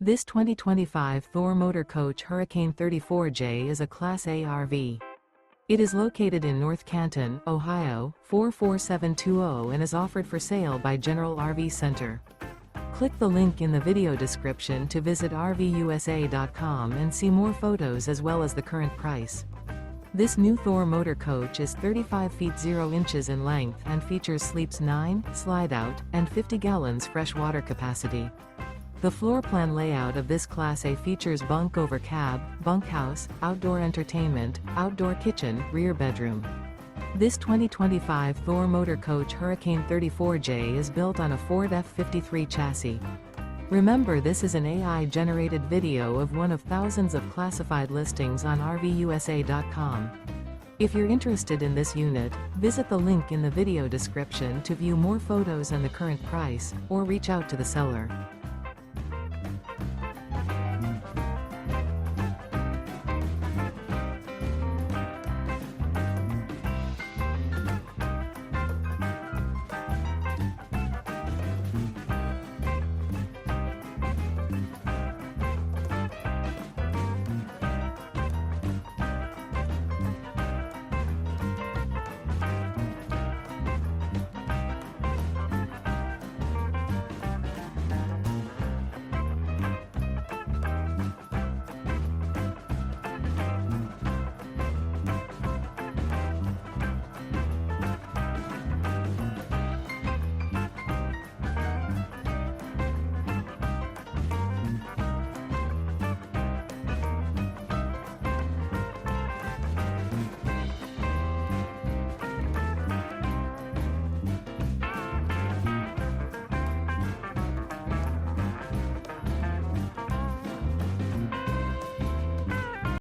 This 2025 Thor Motor Coach Hurricane 34J is a Class A RV. It is located in North Canton, Ohio, 44720 and is offered for sale by General RV Center. Click the link in the video description to visit RVUSA.com and see more photos as well as the current price. This new Thor Motor Coach is 35 feet 0 inches in length and features sleeps 9, slide-out, and 50 gallons fresh water capacity. The floor plan layout of this Class A features bunk over cab, bunkhouse, outdoor entertainment, outdoor kitchen, rear bedroom. This 2025 Thor Motor Coach Hurricane 34J is built on a Ford F53 chassis. Remember, this is an AI-generated video of one of thousands of classified listings on RVUSA.com. If you're interested in this unit, visit the link in the video description to view more photos and the current price, or reach out to the seller.